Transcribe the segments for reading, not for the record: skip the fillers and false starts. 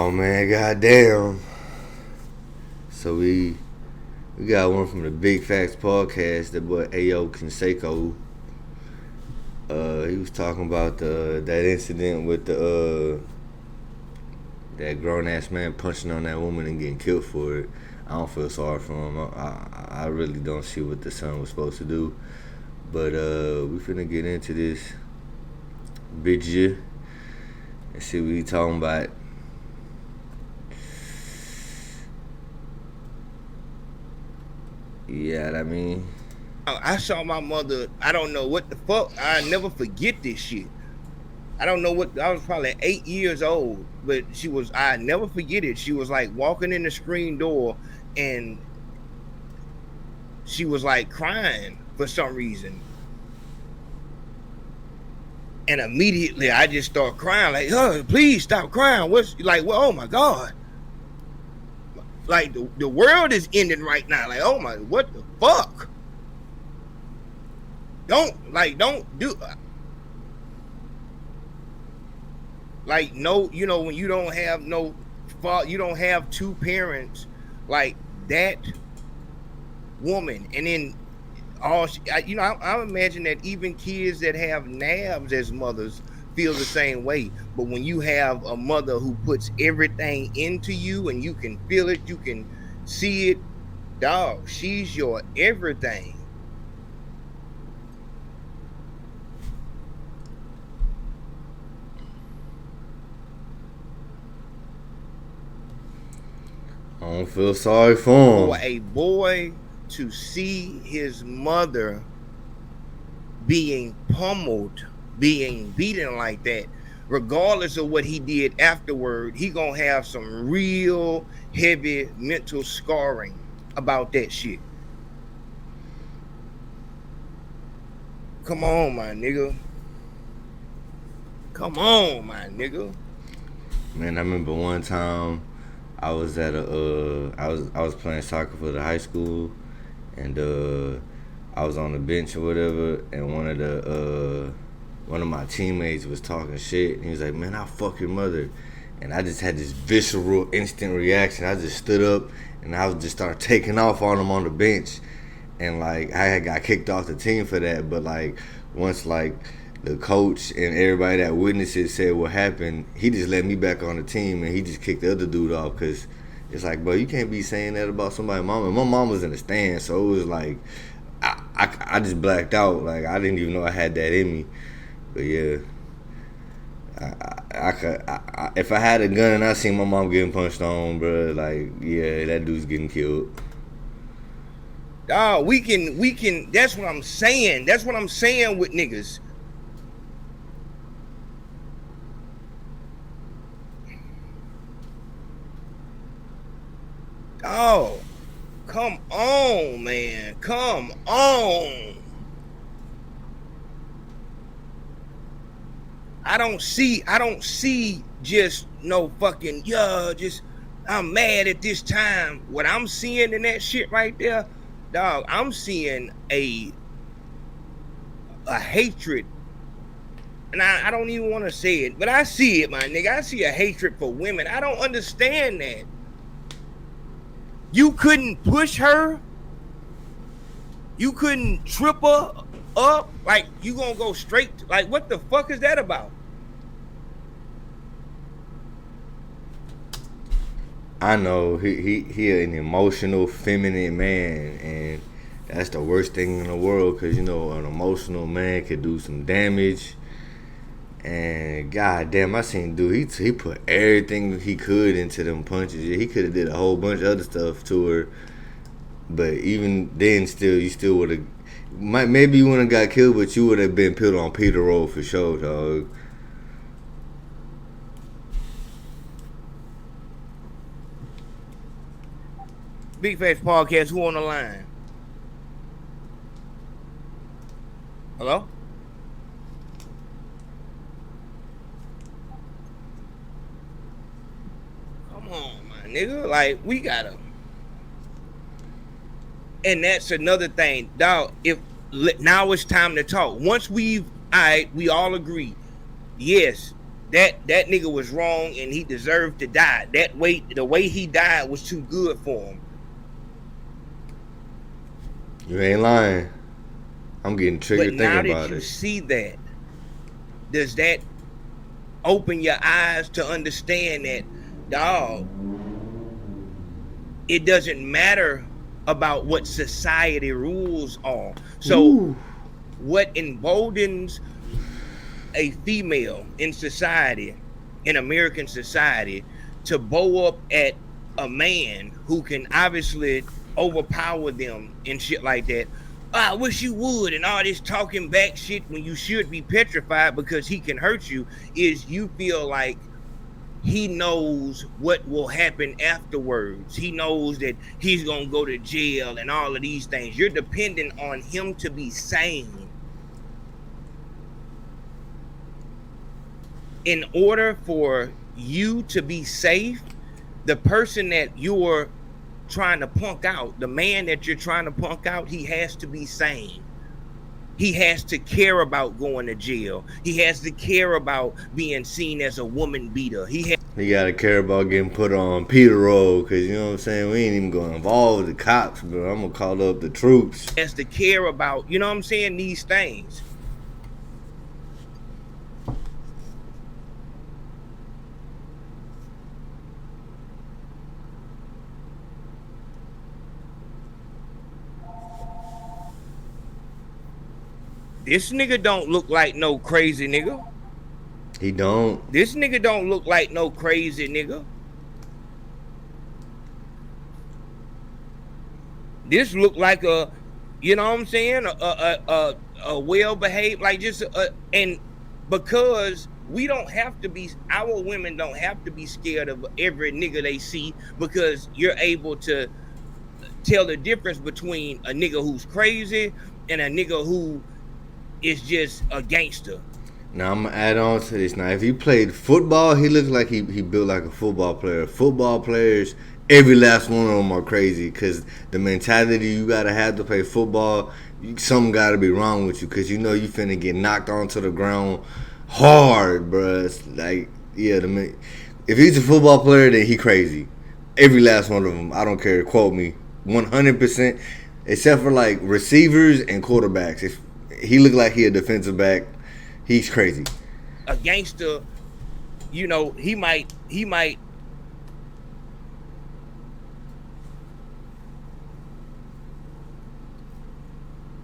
Oh man, goddamn. So we got one from the Big Facts podcast. That boy Ayo Kinseko. He was talking about that incident with that grown ass man punching on that woman and getting killed for it. I don't feel sorry for him. I really don't see what the son was supposed to do. But we finna get into this bitch and see what he talking about. Yeah, I mean, I saw my mother. I don't know what the fuck. I never forget this shit. I don't know what. I was probably 8 years old, but she was. I never forget it. She was like walking in the screen door, and she was like crying for some reason. And immediately I just start crying, like, "Oh, please stop crying." What's like? Well, oh my god. Like the world is ending right now. Like, oh my, what the fuck? Don't do like no, when you don't have no fault, you don't have two parents like that woman, and then I imagine that even kids that have nabs as mothers feel the same way. But when you have a mother who puts everything into you and you can feel it, you can see it, dog, she's your everything. I don't feel sorry for him. For a boy to see his mother being pummeled, being beaten like that, regardless of what he did afterward, he gonna have some real heavy mental scarring about that shit. Come on, my nigga. Come on, my nigga. Man, I remember one time I was at I was playing soccer for the high school, and I was on the bench or whatever, and one of my teammates was talking shit, and he was like, "Man, I'll fuck your mother," and I just had this visceral, instant reaction. I just stood up and I was just started taking off on him on the bench, and like I had got kicked off the team for that, but like once like the coach and everybody that witnessed it said what happened, he just let me back on the team, and he just kicked the other dude off, because it's like, bro, you can't be saying that about somebody's mom. And my mom was in the stand, so it was like I just blacked out. Like I didn't even know I had that in me. But yeah, I could if I had a gun and I seen my mom getting punched on, bro, like yeah, that dude's getting killed. We can. That's what I'm saying. That's what I'm saying with niggas. Oh, come on, man. Come on. I don't see just no fucking, just I'm mad at this time. What I'm seeing in that shit right there, dog, I'm seeing a hatred. And I don't even want to say it, but I see it, my nigga. I see a hatred for women. I don't understand that. You couldn't push her. You couldn't trip her up. Like, you gonna go straight. Like, what the fuck is that about? I know he an emotional, feminine man, and that's the worst thing in the world, because an emotional man could do some damage. And goddamn, I seen dude, he put everything he could into them punches. He could have did a whole bunch of other stuff to her, but even then, still, you still would have. Maybe you wouldn't have got killed, but you would have been put on Peter Roll for sure, dog. Big Face Podcast, who on the line? Hello? Come on, my nigga. Like, we gotta. And that's another thing, dog. Now it's time to talk. Once we all agree, yes, that nigga was wrong and he deserved to die. The way he died was too good for him. You ain't lying. I'm getting triggered thinking about it. But now that you see that, does that open your eyes to understand that, dog, it doesn't matter about what society rules are. So what emboldens a female in society, in American society, to bow up at a man who can obviously overpower them and shit like that? I wish you would, and all this talking back shit when you should be petrified because he can hurt you, is you feel like he knows what will happen afterwards. He knows that he's gonna go to jail and all of these things. You're dependent on him to be sane. In order for you to be safe, the person that you're trying to punk out, the man that you're trying to punk out, he has to be sane. He has to care about going to jail. He has to care about being seen as a woman beater. He gotta care about getting put on Peter roll, because, you know what I'm saying, we ain't even gonna involve the cops, but I'm gonna call up the troops. He has to care about, you know what I'm saying, these things. This nigga don't look like no crazy nigga. He don't. This nigga don't look like no crazy nigga. This look like a, you know what I'm saying, a well-behaved, like just and because we don't have to be, our women don't have to be scared of every nigga they see, because you're able to tell the difference between a nigga who's crazy and a nigga who is just a gangster. Now I'm gonna add on to this. Now, if he played football, he looks like he built like a football player. Football players, every last one of them are crazy, because the mentality you gotta have to play football, something gotta be wrong with you, because you know you finna get knocked onto the ground hard, bruh. It's like, yeah, if he's a football player, then he crazy. Every last one of them. I don't care. Quote me, 100%, except for like receivers and quarterbacks. If he look like he a defensive back, he's crazy. A gangster, you know, he might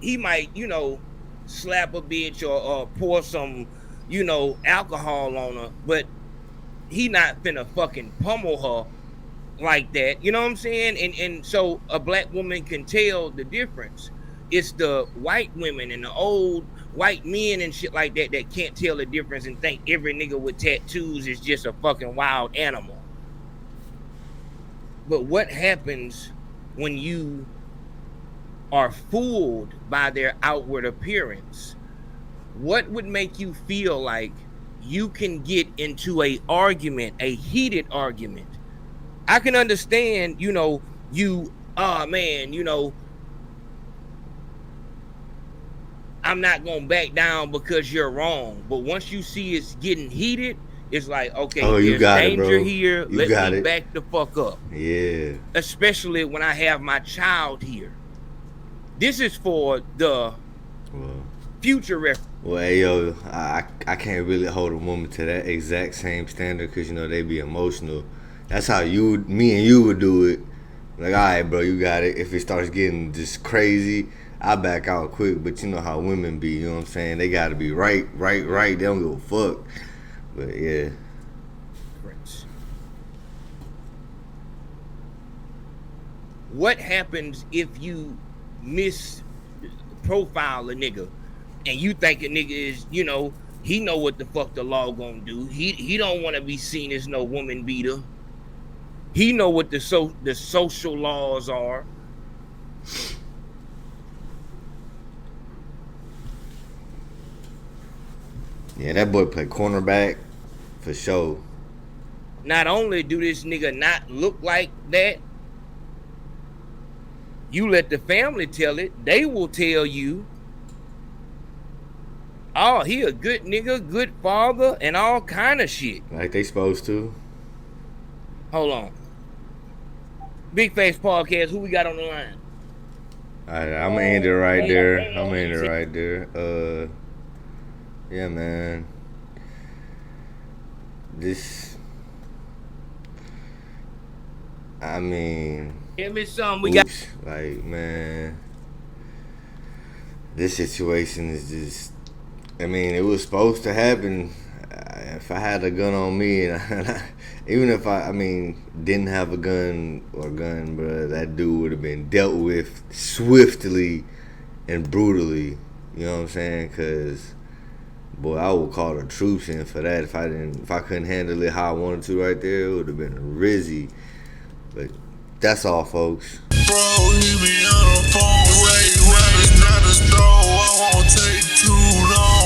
you know, slap a bitch or pour some, you know, alcohol on her, but he not finna fucking pummel her like that. You know what I'm saying? And so a black woman can tell the difference. It's the white women and the old white men and shit like that that can't tell the difference and think every nigga with tattoos is just a fucking wild animal. But what happens when you are fooled by their outward appearance? What would make you feel like you can get into a heated argument? I can understand, you know, man, you know, I'm not gonna back down because you're wrong. But once you see it's getting heated, it's like, okay, there's danger here. Let me back the fuck up. Yeah. Especially when I have my child here. This is for the future reference. Well, hey, yo, I can't really hold a woman to that exact same standard, because, you know, they be emotional. That's how me and you would do it. Like, all right, bro, you got it. If it starts getting just crazy, I back out quick. But you know how women be, you know what I'm saying? They got to be right. They don't give a fuck. But, yeah. What happens if you misprofile a nigga and you think a nigga is, you know, he know what the fuck the law gonna do. He don't want to be seen as no woman beater. He know what the social laws are. Yeah, that boy play cornerback for sure. Not only do this nigga not look like that, you let the family tell it. They will tell you, Oh, he a good nigga, good father, and all kind of shit. Like they supposed to. Hold on. Big Face Podcast, who we got on the line? Alright, I'm gonna end it right there. I'm gonna end it right there. Yeah, man. I mean, give me some. We got like, man, this situation is just. I mean, it was supposed to happen. If I had a gun on me, and even if I didn't have a gun, bro, that dude would have been dealt with swiftly and brutally. You know what I'm saying? Cause, boy, I would call the troops in for that. If I couldn't handle it how I wanted to right there, it would have been a rizzy. But that's all, folks. Bro, he be on the phone, not a stove. I won't take too long.